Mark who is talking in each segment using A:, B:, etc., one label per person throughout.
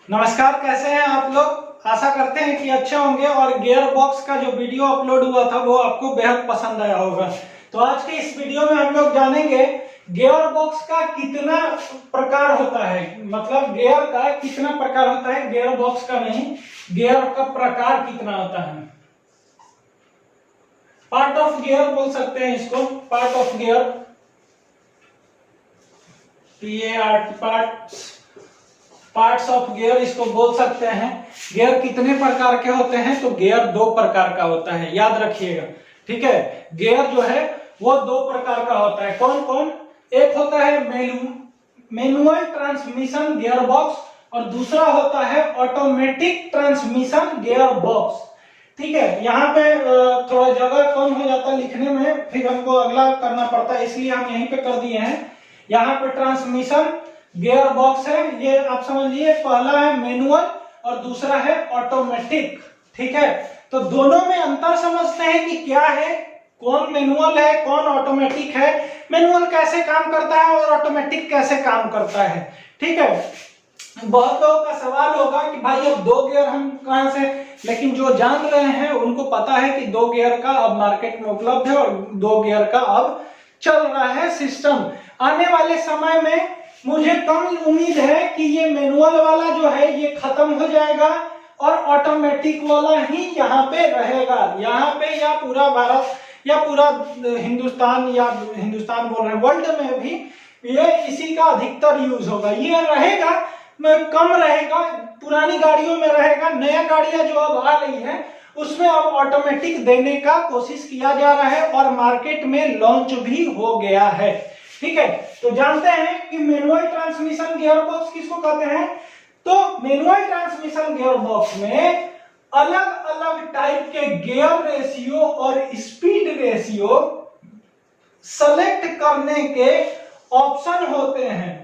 A: नमस्कार, कैसे हैं आप लोग। आशा करते हैं कि अच्छे होंगे और गियर बॉक्स का जो वीडियो अपलोड हुआ था वो आपको बेहद पसंद आया होगा। तो आज के इस वीडियो में हम लोग जानेंगे गियर बॉक्स का कितना प्रकार होता है, मतलब गियर का कितना प्रकार होता है, गियर बॉक्स का नहीं, गियर का प्रकार कितना होता है। पार्ट ऑफ गियर बोल सकते हैं इसको, part of gear, parts of gear इसको बोल सकते हैं। गियर कितने प्रकार के होते हैं, तो गियर दो प्रकार का होता है, याद रखिएगा, ठीक है। गियर जो है वो दो प्रकार का होता है। कौन कौन? एक होता है मैनुअल ट्रांसमिशन गियर बॉक्स और दूसरा होता है ऑटोमेटिक ट्रांसमिशन गियर बॉक्स, ठीक है। यहाँ पे थोड़ा जगह कम हो जाता है लिखने में, फिर हमको अगला करना पड़ता है, इसलिए हम यहीं पे कर दिए हैं। यहाँ पे ट्रांसमिशन गियर बॉक्स है, ये आप समझिए, पहला है मैनुअल और दूसरा है ऑटोमेटिक, ठीक है। तो दोनों में अंतर समझते हैं कि क्या है, कौन मैनुअल है कौन ऑटोमेटिक है, मैनुअल कैसे काम करता है और ऑटोमेटिक कैसे काम करता है, ठीक है। बहुत लोगों का सवाल होगा कि भाई अब दो गियर हम कहां से, लेकिन जो जान रहे हैं उनको पता है कि दो गियर का अब मार्केट में उपलब्ध है और दो गियर का अब चल रहा है सिस्टम। आने वाले समय में मुझे कम उम्मीद है कि ये मैनुअल वाला जो है ये खत्म हो जाएगा और ऑटोमेटिक वाला ही यहाँ पे रहेगा। यहाँ पे या पूरा भारत या पूरा हिंदुस्तान, या हिंदुस्तान बोल रहे हैं वर्ल्ड में भी ये इसी का अधिकतर यूज होगा। ये रहेगा कम रहेगा, पुरानी गाड़ियों में रहेगा, नया गाड़ियां जो अब आ रही है उसमें अब ऑटोमेटिक देने का कोशिश किया जा रहा है और मार्केट में लॉन्च भी हो गया है, ठीक है। तो जानते हैं कि मैनुअल ट्रांसमिशन गियर बॉक्स किसको कहते हैं। तो मैनुअल ट्रांसमिशन गियर बॉक्स में अलग अलग टाइप के गियर रेशियो और स्पीड रेशियो सेलेक्ट करने के ऑप्शन होते हैं।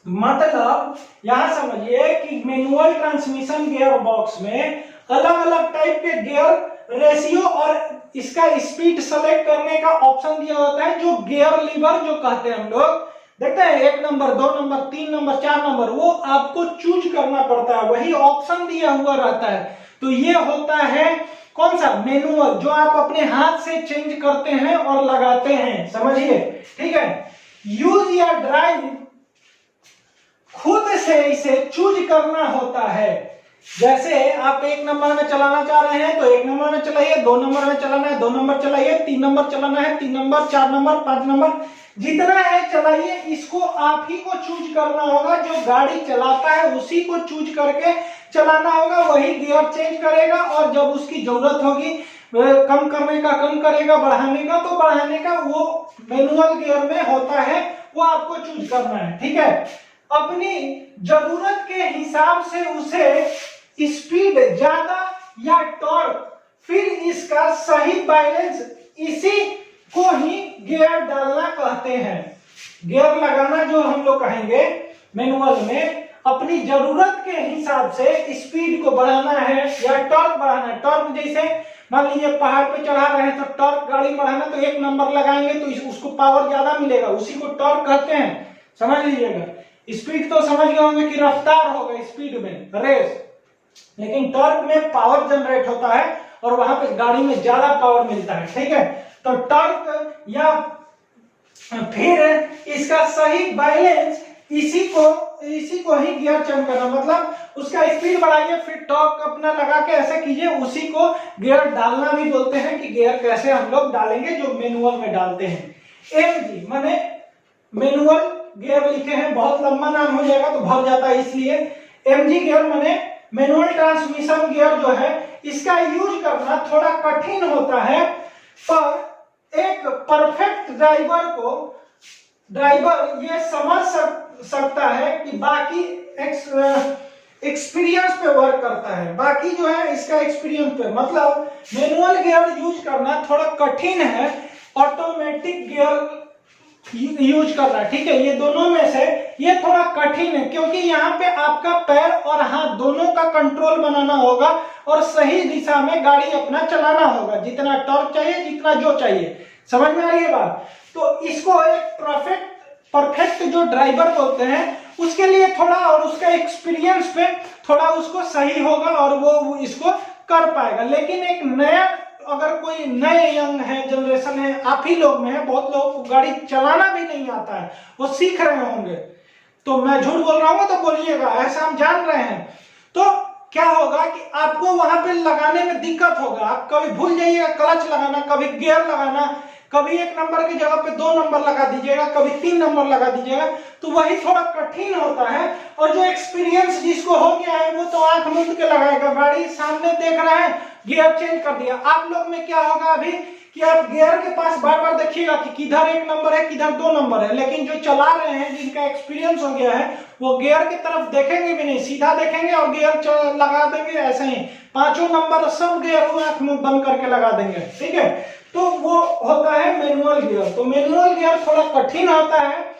A: मतलब यहां समझिए कि मैनुअल ट्रांसमिशन गियर बॉक्स में अलग अलग टाइप के गियर रेशियो और इसका स्पीड सेलेक्ट करने का ऑप्शन दिया होता है, जो गियर लीवर जो कहते हैं हम लोग, देखते हैं 1 नंबर 2 नंबर 3 नंबर 4 नंबर, वो आपको चूज करना पड़ता है, वही ऑप्शन दिया हुआ रहता है। तो ये होता है कौन सा, मैनुअल, जो आप अपने हाथ से चेंज करते हैं और लगाते हैं, समझिए, ठीक है। यूज या ड्राइव खुद से इसे चूज करना होता है। जैसे आप 1 नंबर में चलाना चाह रहे हैं तो 1 नंबर में चलाइए, 2 नंबर में चलाना है 2 नंबर चलाइए, 3 नंबर चलाना है 3 नंबर, 4 नंबर 5 नंबर, जितना है चलाइए। इसको आप ही को चूज करना होगा, जो गाड़ी चलाता है उसी को चूज करके चलाना होगा, वही गियर चेंज करेगा और जब उसकी जरूरत होगी कम करने का कम करेगा, बढ़ाने का तो बढ़ाने का, वो मैनुअल गियर में होता है, वो आपको चूज करना है, ठीक है। अपनी जरूरत के हिसाब से उसे स्पीड ज्यादा या टॉर्क, फिर इसका सही बैलेंस, इसी को ही गियर डालना कहते हैं। गियर लगाना जो हम लोग कहेंगे मैनुअल में, अपनी जरूरत के हिसाब से स्पीड को बढ़ाना है या टॉर्क बढ़ाना है। टॉर्क जैसे मान लीजिए पहाड़ पे चढ़ा रहे हैं तो टॉर्क गाड़ी बढ़ाना, तो 1 नंबर लगाएंगे तो उसको पावर ज्यादा मिलेगा, उसी को टॉर्क कहते हैं, समझ लीजिएगा। स्पीड तो समझ गए होंगे कि रफ्तार होगा स्पीड में, रेस, लेकिन टॉर्क में पावर जनरेट होता है और वहां पे गाड़ी में ज्यादा पावर मिलता है, ठीक है। तो टॉर्क या फिर इसका सही बैलेंस, इसी को ही गियर चेंज करना, मतलब उसका स्पीड बढ़ाइए फिर टॉर्क अपना लगा के ऐसे कीजिए, उसी को गियर डालना भी बोलते हैं कि गियर कैसे हम लोग डालेंगे जो मैनुअल में डालते हैं। एमजी माने मैनुअल गियर लिखे हैं, बहुत लंबा नाम हो जाएगा तो भर जाता है, इसलिए एमजी गियर माने मैनुअल ट्रांसमिशन गियर जो है, इसका यूज करना थोड़ा कठिन होता है, पर एक परफेक्ट ड्राइवर ये समझ सकता है कि बाकी एक्सपीरियंस पे वर्क करता है, बाकी जो है इसका एक्सपीरियंस पे, मतलब मैनुअल गियर यूज करना थोड़ा कठिन है, ऑटोमेटिक गियर यूज करना, ठीक है। ये दोनों में से ये थोड़ा कठिन है, क्योंकि यहाँ पे आपका पैर और हाथ दोनों का कंट्रोल बनाना होगा और सही दिशा में गाड़ी अपना चलाना होगा, जितना टॉर्क चाहिए, जितना जो चाहिए, समझ में आ रही है बात। तो इसको एक परफेक्ट जो ड्राइवर बोलते हैं, उसके लिए थोड़ा, और उसका एक्सपीरियंस पे थोड़ा उसको सही होगा और वो इसको कर पाएगा। लेकिन एक नया, अगर कोई नए यंग है, जनरेशन है, आप ही लोग में है, बहुत लोगों को गाड़ी चलाना भी नहीं आता है, वो सीख रहे होंगे, तो मैं झूठ बोल रहा हूँ तो बोलिएगा, ऐसा हम जान रहे हैं। तो क्या होगा कि आपको वहां पे लगाने में दिक्कत होगा, आप कभी भूल जाइएगा क्लच लगाना, कभी गियर लगाना, कभी 1 नंबर की जगह पे 2 नंबर लगा दीजिएगा, कभी 3 नंबर लगा दीजिएगा, तो वही थोड़ा कठिन होता है। और जो एक्सपीरियंस जिसको हो गया है वो तो आंख मूंद के लगाएगा, गाड़ी सामने देख रहा है, गियर चेंज कर दिया। आप लोग में क्या होगा अभी कि आप गियर के पास बार बार देखिएगा कि किधर 1 नंबर है, किधर 2 नंबर है, लेकिन जो चला रहे हैं, जिनका एक्सपीरियंस हो गया है, वो गियर की तरफ देखेंगे भी नहीं, सीधा देखेंगे और गियर लगा देंगे ऐसे ही, 5 नंबर सब गियर को आंख मुंह बंद करके लगा देंगे, ठीक है। तो वो होता है मैनुअल गियर। तो मैनुअल गियर थोड़ा कठिन होता है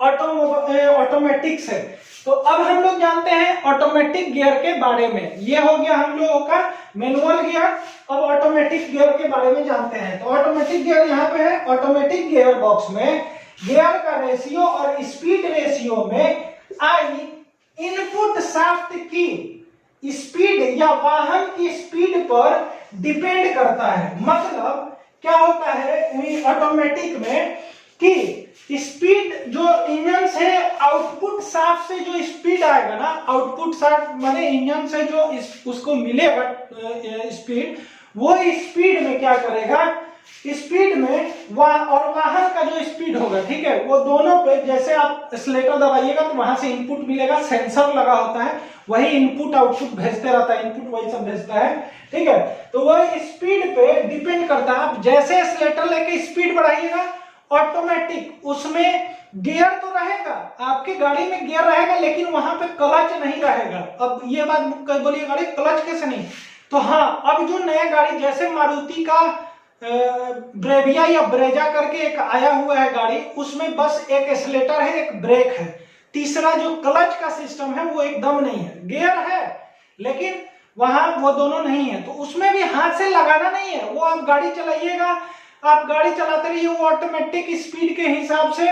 A: ऑटोमेटिक से। तो अब हम लोग जानते हैं ऑटोमेटिक गियर के बारे में, ये हो गया हम लोगों का मैनुअल गियर। अब ऑटोमेटिक गियर के बारे में जानते हैं। तो ऑटोमेटिक गियर यहाँ पे है। ऑटोमेटिक गियर बॉक्स में गियर का रेशियो और स्पीड रेशियो में आई इनपुट शाफ्ट की स्पीड या वाहन की स्पीड पर डिपेंड करता है। मतलब क्या होता है ऑटोमेटिक में कि स्पीड जो इंजन से आउटपुट शाफ्ट से जो स्पीड आएगा ना, आउटपुट शाफ्ट माने इंजन से जो उसको मिलेगा स्पीड, वो स्पीड में क्या करेगा, स्पीड में और वाहन का जो स्पीड होगा, ठीक है, वो दोनों पे जैसे आप एक्सीलरेटर दबाइएगा तो वहां से इनपुट मिलेगा, सेंसर लगा होता है, वही इनपुट आउटपुट भेजते रहता है, इनपुट वही सब भेजता है, ठीक है। तो वह स्पीड पे डिपेंड करता है। आप जैसे एक्सीलरेटर लेके स्पीड बढ़ाइएगा, ऑटोमेटिक उसमें गियर तो रहेगा, आपकी गाड़ी में गियर रहेगा, लेकिन वहां पे क्लच नहीं रहेगा। अब ये बात बोलिए गाड़ी क्लच कैसे नहीं, तो हाँ, अब जो नया गाड़ी जैसे मारुति का ब्रेविया या ब्रेजा करके एक आया हुआ है गाड़ी, उसमें बस एक एक्सीलरेटर है, एक ब्रेक है, तीसरा जो क्लच का सिस्टम है वो एकदम नहीं है। गियर है लेकिन वहां वो दोनों नहीं है, तो उसमें भी हाथ से लगाना नहीं है, वो आप गाड़ी चलाइएगा, आप गाड़ी चलाते रहिए, वो ऑटोमेटिक स्पीड के हिसाब से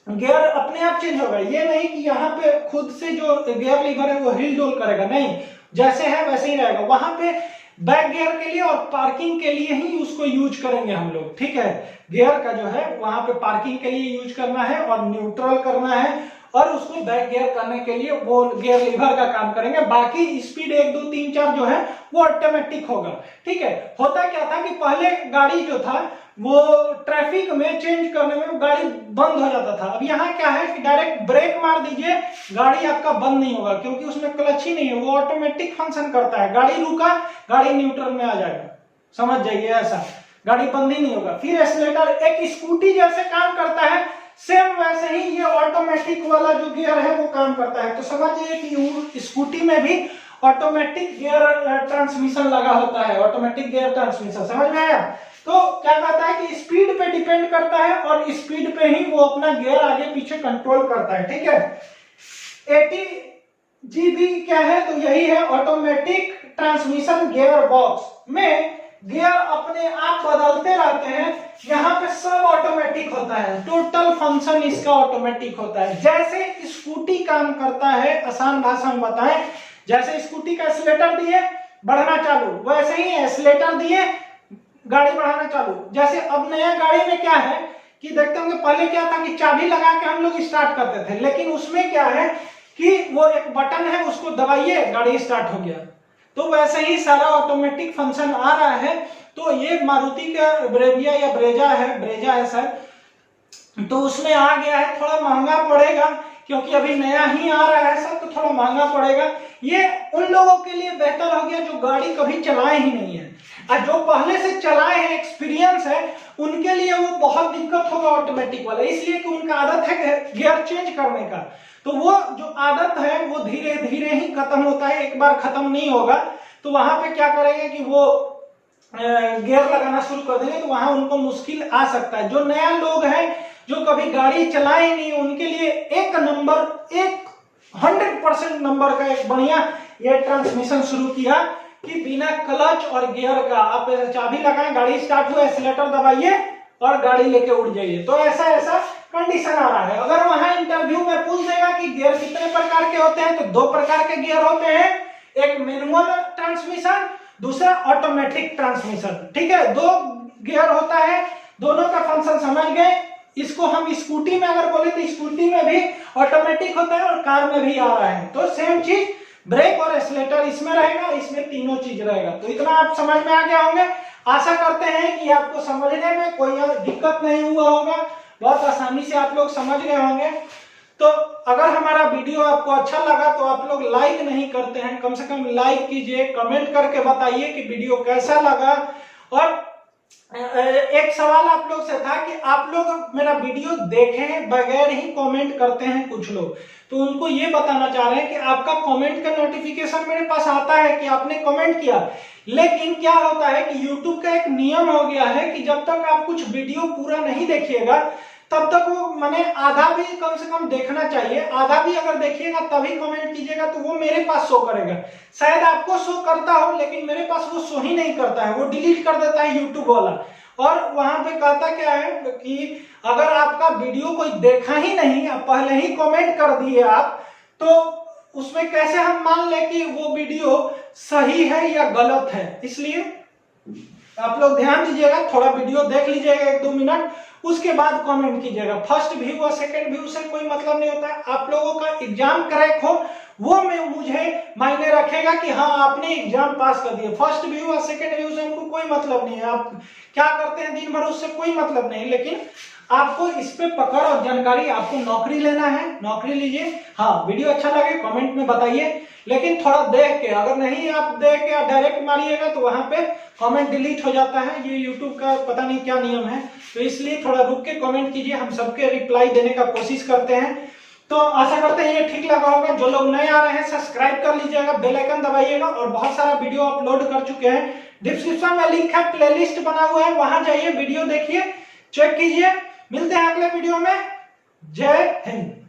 A: गियर अपने आप चेंज होगा। ये नहीं कि यहाँ पे खुद से जो गियर लीवर है वो हिल डोल करेगा, नहीं, जैसे है वैसे ही रहेगा। वहां पे बैक गियर के लिए और पार्किंग के लिए ही उसको यूज करेंगे हम लोग, ठीक है। गियर का जो है वहां पे पार्किंग के लिए यूज करना है और न्यूट्रल करना है, और उसको बैक गियर करने के लिए वो गियर लीवर का काम करेंगे। बाकी स्पीड 1 2 3 4 जो है वो ऑटोमेटिक होगा, ठीक है। होता क्या था कि पहले गाड़ी जो था वो ट्रैफिक में चेंज करने में गाड़ी बंद हो जाता था। अब यहाँ क्या है कि डायरेक्ट ब्रेक मार दीजिए, गाड़ी आपका बंद नहीं होगा, क्योंकि उसमें क्लच ही नहीं है, वो ऑटोमेटिक फंक्शन करता है। गाड़ी रुका, गाड़ी न्यूट्रल में आ जाएगा, समझ जाइए, ऐसा गाड़ी बंद ही नहीं होगा। फिर एक्सीलरेटर एक स्कूटी जैसे काम करता है, सेम वैसे ही ये ऑटोमेटिक वाला जो गियर है वो काम करता है। तो समझिए कि स्कूटी में भी ऑटोमेटिक गियर ट्रांसमिशन लगा होता है, ऑटोमेटिक गियर ट्रांसमिशन, समझ में आया। तो क्या कहता है कि स्पीड पे डिपेंड करता है और स्पीड पे ही वो अपना गियर आगे पीछे कंट्रोल करता है, ठीक है। 80GB क्या है, तो यही है ऑटोमेटिक ट्रांसमिशन गियर बॉक्स में गियर अपने आप बदलते रहते हैं। यहाँ पे सब ऑटोमेटिक होता है, टोटल फंक्शन इसका ऑटोमेटिक होता है। जैसे स्कूटी काम करता है, आसान भाषा में बताएं, जैसे स्कूटी का एक्सीलरेटर दिए बढ़ना चालू, वैसे ही एक्सीलरेटर दिए गाड़ी बढ़ाना चालू। जैसे अब नया गाड़ी में क्या है कि देखते होंगे, पहले क्या था कि चाबी लगा के हम लोग स्टार्ट करते थे, लेकिन उसमें क्या है कि वो एक बटन है, उसको दबाइए गाड़ी स्टार्ट हो गया। तो वैसे ही सारा ऑटोमेटिक फंक्शन आ रहा है। तो ये मारुति का ब्रेविया या ब्रेजा है सर, तो उसमें आ गया है, थोड़ा महंगा पड़ेगा क्योंकि अभी नया ही आ रहा है सर, तो थोड़ा महंगा पड़ेगा। ये उन लोगों के लिए बेहतर हो गया जो गाड़ी कभी चलाए ही नहीं है, और जो पहले से चलाए हैं, एक्सपीरियंस है, उनके लिए वो बहुत दिक्कत होगा ऑटोमेटिक वाला, इसलिए कि उनका आदत है गियर चेंज करने का। तो वो जो आदत है वो धीरे धीरे ही खत्म होता है, एक बार खत्म नहीं होगा। तो वहां पे क्या करेंगे कि वो गियर लगाना शुरू कर देंगे, तो वहां उनको मुश्किल आ सकता है। जो नया लोग हैं जो कभी गाड़ी चलाए नहीं, उनके लिए 100% नंबर का एक बढ़िया ये ट्रांसमिशन शुरू किया कि बिना क्लच और गियर का आप चाबी लगाएं, गाड़ी स्टार्ट हुआ, एक्सीलरेटर दबाइए और गाड़ी लेके उड़ जाइए। तो ऐसा कंडीशन आ रहा है। अगर वहां इंटरव्यू में पूछ देगा कि गियर कितने प्रकार के होते हैं, तो दो प्रकार के गियर होते हैं, एक मैनुअल ट्रांसमिशन, दूसरा ऑटोमेटिक ट्रांसमिशन। ठीक है, दो गियर होता है, दोनों का फंक्शन समझ गए। इसको हम स्कूटी में अगर बोले तो स्कूटी में भी ऑटोमेटिक होता है और कार में भी आ रहा है। तो सेम चीज ब्रेक और एक्सीलरेटर इसमें रहेगा, इसमें तीनों चीज रहेगा। तो इतना आप समझ में आ गया होंगे। आशा करते हैं कि आपको समझने में कोई दिक्कत नहीं हुआ होगा, बहुत आसानी से आप लोग समझ गए होंगे। तो अगर हमारा वीडियो आपको अच्छा लगा तो आप लोग लाइक नहीं करते हैं, कम से कम लाइक कीजिए, कमेंट करके बताइए कि वीडियो कैसा लगा। और एक सवाल आप लोग से था कि आप लोग मेरा वीडियो देखें बगैर ही कमेंट करते हैं कुछ लोग, तो उनको ये बताना चाह रहे हैं कि आपका कमेंट का नोटिफिकेशन मेरे पास आता है कि आपने कमेंट किया, लेकिन क्या होता है कि YouTube का एक नियम हो गया है कि जब तक आप कुछ वीडियो पूरा नहीं देखिएगा तब तक वो माने आधा भी कम से कम देखना चाहिए। आधा भी अगर देखिएगा तभी कमेंट कीजिएगा तो वो मेरे पास शो करेगा। शायद आपको शो करता हो लेकिन मेरे पास वो शो ही नहीं करता है, वो डिलीट कर देता है यूट्यूब वाला। और वहां पे कहता क्या है कि अगर आपका वीडियो कोई देखा ही नहीं, आप पहले ही कमेंट कर दिए आप, तो उसमें कैसे हम मान ले कि वो वीडियो सही है या गलत है। इसलिए आप लोग ध्यान दीजिएगा, थोड़ा वीडियो देख लीजिएगा 1-2 मिनट, उसके बाद कमेंट कीजिएगा। फर्स्ट व्यू और सेकंड व्यू से कोई मतलब नहीं होता है। आप लोगों का एग्जाम क्रैक हो वो में मुझे मायने रखेगा कि हाँ आपने एग्जाम पास कर दिया। फर्स्ट व्यू और सेकंड व्यू से हमको कोई मतलब नहीं है, आप क्या करते हैं दिन भर उससे कोई मतलब नहीं। लेकिन आपको इस पे पकड़ और जानकारी, आपको नौकरी लेना है, नौकरी लीजिए। हाँ वीडियो अच्छा लगे कमेंट में बताइए, लेकिन थोड़ा देख के, अगर नहीं आप देख के डायरेक्ट मारिएगा तो वहां पे कमेंट डिलीट हो जाता है। ये यूट्यूब का पता नहीं क्या नियम है, तो इसलिए थोड़ा रुक के कमेंट कीजिए, हम सबके रिप्लाई देने का कोशिश करते हैं। तो आशा करते हैं ये ठीक लगा होगा। जो लोग नए आ रहे हैं सब्सक्राइब कर लीजिएगा, बेल आइकन दबाइएगा, और बहुत सारा वीडियो अपलोड कर चुके हैं। डिस्क्रिप्शन में लिंक है, प्लेलिस्ट बना हुआ है, वहां जाइए वीडियो देखिए, चेक कीजिए। मिलते हैं अगले वीडियो में। जय हिंद।